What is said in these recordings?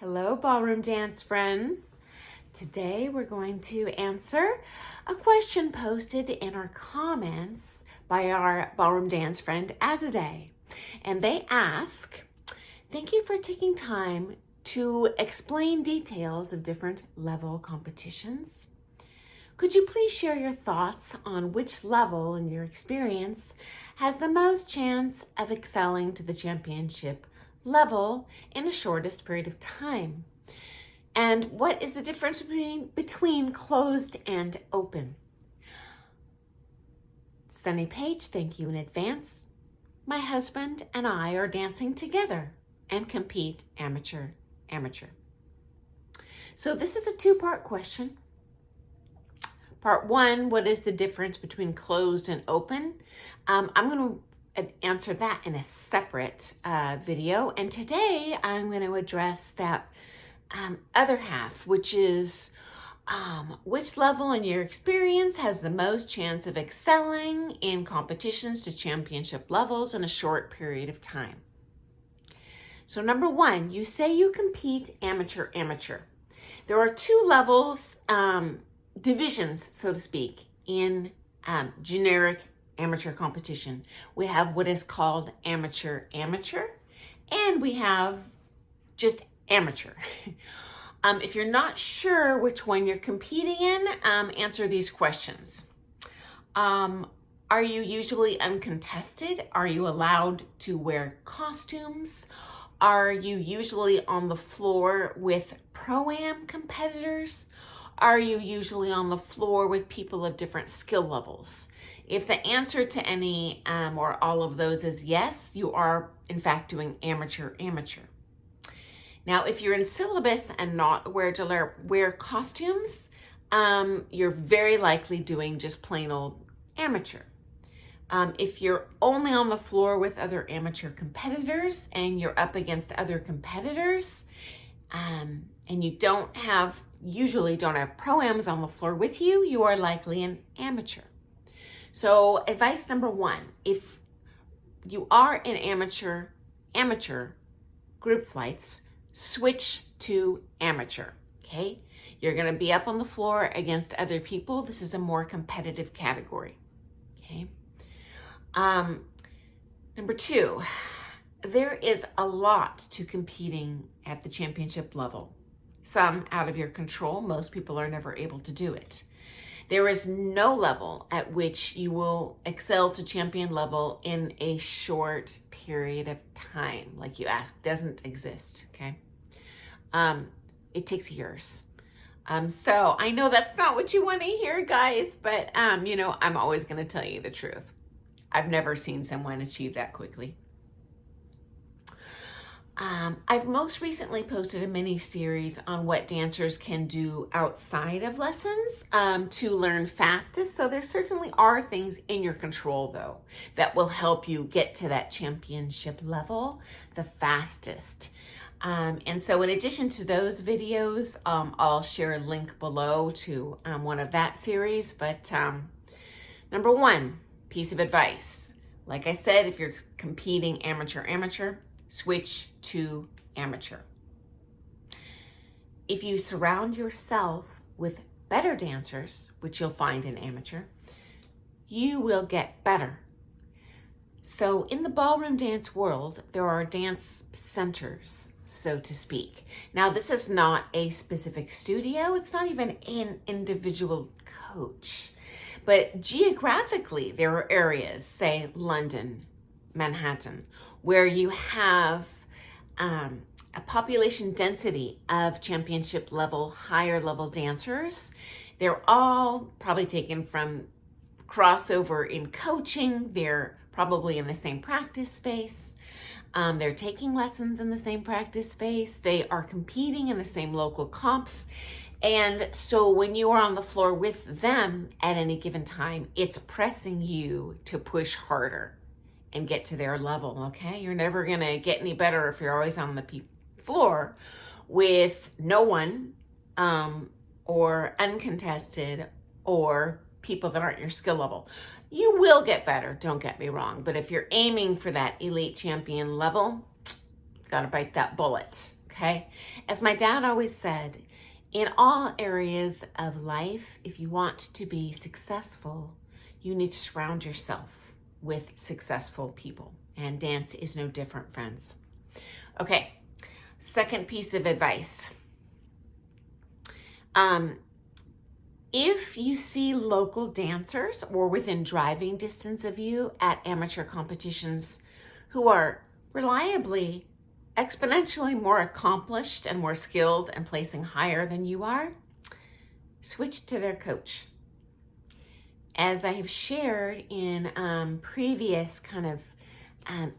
Hello, ballroom dance friends. Today we're going to answer a question posted in our comments by our ballroom dance friend Azaday. And they ask, thank you for taking time to explain details of different level competitions. Could you please share your thoughts on which level in your experience has the most chance of excelling to the championship level in the shortest period of time? And what is the difference between closed and open? Sunny Page, thank you in advance. My husband and I are dancing together and compete amateur. So this is a two-part question. Part one, what is the difference between closed and open? I'm going to answer that in a separate video. And today I'm going to address that other half, which is which level in your experience has the most chance of excelling in competitions to championship levels in a short period of time. So number one, you say you compete amateur. There are two levels, divisions, so to speak, in generic amateur competition. We have what is called amateur, and we have just amateur. If you're not sure which one you're competing in, answer these questions. Are you usually uncontested? Are you allowed to wear costumes? Are you usually on the floor with pro-am competitors? Are you usually on the floor with people of different skill levels? If the answer to any or all of those is yes, you are in fact doing amateur. Now, if you're in syllabus and not wear costumes, you're very likely doing just plain old amateur. If you're only on the floor with other amateur competitors and you're up against other competitors, and you usually don't have pro-ams on the floor with you, you are likely an amateur. So advice number one, if you are in amateur group flights, switch to amateur, okay? You're gonna be up on the floor against other people. This is a more competitive category, okay? Number two, there is a lot to competing at the championship level. Some out of your control. Most people are never able to do it. There is no level at which you will excel to champion level in a short period of time. Like you asked, doesn't exist, okay? It takes years. So I know that's not what you want to hear, guys, but I'm always going to tell you the truth. I've never seen someone achieve that quickly. I've most recently posted a mini series on what dancers can do outside of lessons to learn fastest. So there certainly are things in your control, though, that will help you get to that championship level the fastest. And so in addition to those videos, I'll share a link below to one of that series. But number one piece of advice, like I said, if you're competing amateur, switch to amateur. If you surround yourself with better dancers, which you'll find in amateur, you will get better. So in the ballroom dance world, there are dance centers, so to speak. Now, this is not a specific studio. It's not even an individual coach. But geographically, there are areas, say London, Manhattan, where you have a population density of championship level, higher level dancers. They're all probably taken from crossover in coaching. They're probably in the same practice space. They're taking lessons in the same practice space. They are competing in the same local comps. And so when you are on the floor with them at any given time, it's pressing you to push harder and get to their level, okay? You're never gonna get any better if you're always on the floor with no one or uncontested or people that aren't your skill level. You will get better, don't get me wrong, but if you're aiming for that elite champion level, gotta bite that bullet, okay? As my dad always said, in all areas of life, if you want to be successful, you need to surround yourself with successful people. And dance is no different, friends. Okay, second piece of advice. If you see local dancers or within driving distance of you at amateur competitions who are reliably, exponentially more accomplished and more skilled and placing higher than you are, switch to their coach. As I have shared in previous kind of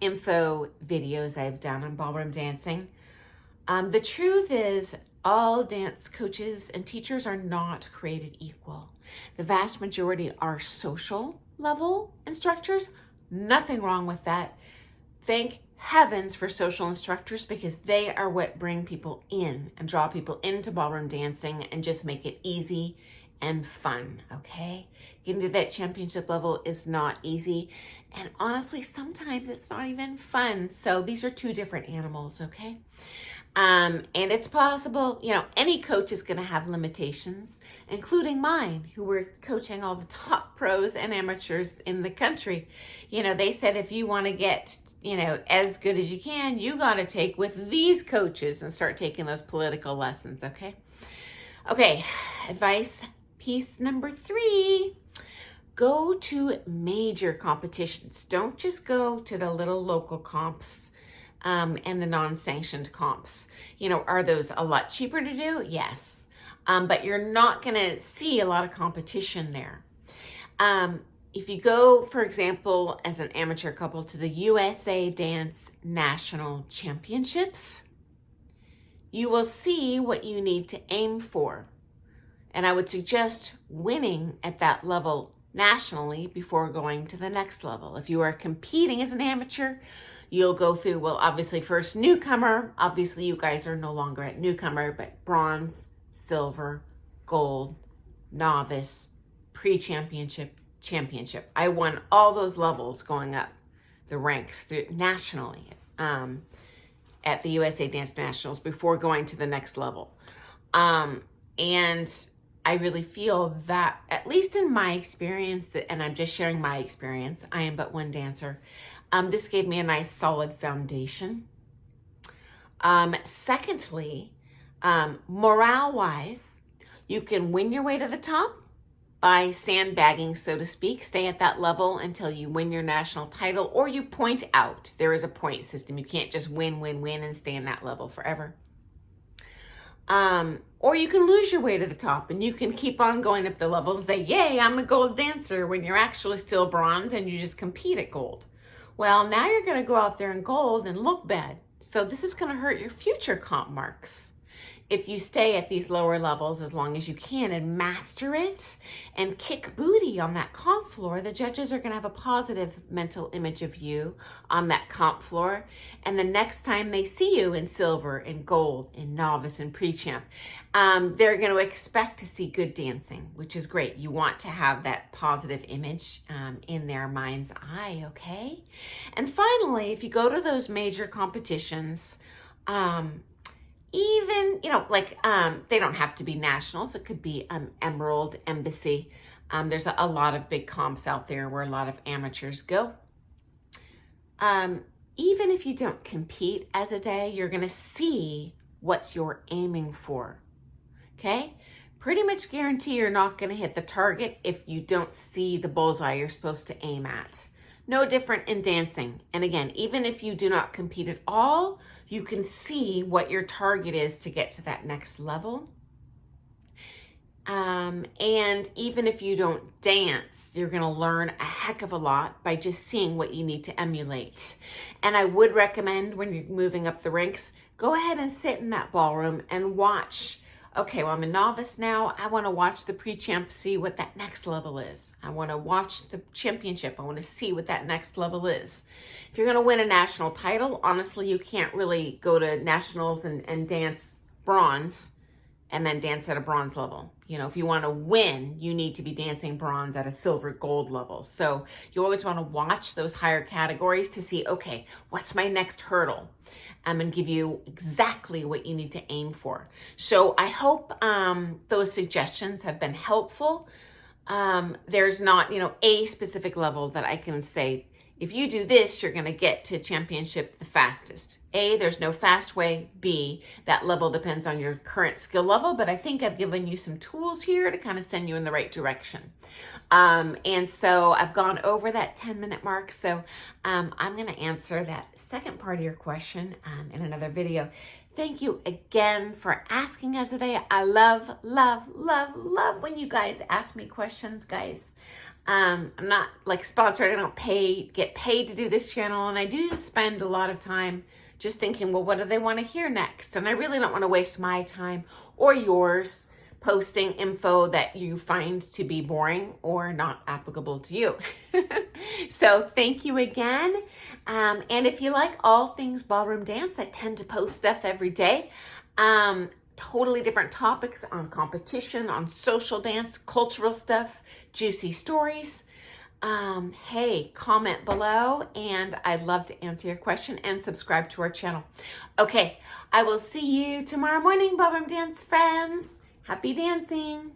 info videos I've done on ballroom dancing, the truth is all dance coaches and teachers are not created equal. The vast majority are social level instructors. Nothing wrong with that. Thank heavens for social instructors, because they are what bring people in and draw people into ballroom dancing and just make it easy and fun, okay? Getting to that championship level is not easy. And honestly, sometimes it's not even fun. So these are two different animals, okay? And it's possible, any coach is going to have limitations, including mine, who were coaching all the top pros and amateurs in the country. They said, if you want to get, as good as you can, you got to take with these coaches and start taking those political lessons. Okay. Okay. Advice piece number 3, go to major competitions. Don't just go to the little local comps. And the non-sanctioned comps. Are those a lot cheaper to do? Yes. But you're not going to see a lot of competition there. If you go, for example, as an amateur couple to the USA Dance National Championships, you will see what you need to aim for. And I would suggest winning at that level nationally before going to the next level. If you are competing as an amateur, you'll go through, well, obviously first newcomer. Obviously you guys are no longer at newcomer, but bronze, silver, gold, novice, pre-championship, championship. I won all those levels going up the ranks through nationally at the USA Dance Nationals before going to the next level. And I really feel that, at least in my experience, and I'm just sharing my experience, I am but one dancer, this gave me a nice solid foundation. Secondly, morale-wise, you can win your way to the top by sandbagging, so to speak. Stay at that level until you win your national title, or you point out. There is a point system. You can't just win, and stay in that level forever. Or you can lose your way to the top and you can keep on going up the levels and say, yay, I'm a gold dancer, when you're actually still bronze and you just compete at gold. Well, now you're going to go out there in gold and look bad. So this is going to hurt your future comp marks. If you stay at these lower levels as long as you can and master it and kick booty on that comp floor, the judges are going to have a positive mental image of you on that comp floor. And the next time they see you in silver and gold and novice and pre-champ, they're going to expect to see good dancing, which is great. You want to have that positive image in their mind's eye, okay? And finally, if you go to those major competitions, even, they don't have to be nationals. It could be Emerald, Embassy. There's a lot of big comps out there where a lot of amateurs go. Even if you don't compete as a day, you're going to see what you're aiming for. Okay? Pretty much guarantee you're not going to hit the target if you don't see the bullseye you're supposed to aim at. No different in dancing. And again, even if you do not compete at all, you can see what your target is to get to that next level. And even if you don't dance, you're going to learn a heck of a lot by just seeing what you need to emulate. And I would recommend, when you're moving up the ranks, go ahead and sit in that ballroom and watch. Okay, well, I'm a novice now. I want to watch the pre-champ, see what that next level is. I want to watch the championship. I want to see what that next level is. If you're going to win a national title, honestly, you can't really go to nationals and dance bronze and then dance at a bronze level. You know, if you want to win, you need to be dancing bronze at a silver gold level. So you always want to watch those higher categories to see, okay, what's my next hurdle? And give you exactly what you need to aim for. So I hope those suggestions have been helpful. There's not, a specific level that I can say, if you do this, you're going to get to championship the fastest. A, there's no fast way. B, that level depends on your current skill level, but I think I've given you some tools here to kind of send you in the right direction. And so I've gone over that 10-minute mark. So I'm going to answer that second part of your question in another video. Thank you again for asking us today. I love, love, love, love when you guys ask me questions, guys. I'm not like sponsored. I don't get paid to do this channel. And I do spend a lot of time just thinking, well, what do they want to hear next? And I really don't want to waste my time or yours posting info that you find to be boring or not applicable to you. So thank you again. And if you like all things ballroom dance, I tend to post stuff every day. Totally different topics on competition, on social dance, cultural stuff, juicy stories. Hey, comment below, and I'd love to answer your question, and subscribe to our channel. Okay, I will see you tomorrow morning, ballroom dance friends. Happy dancing.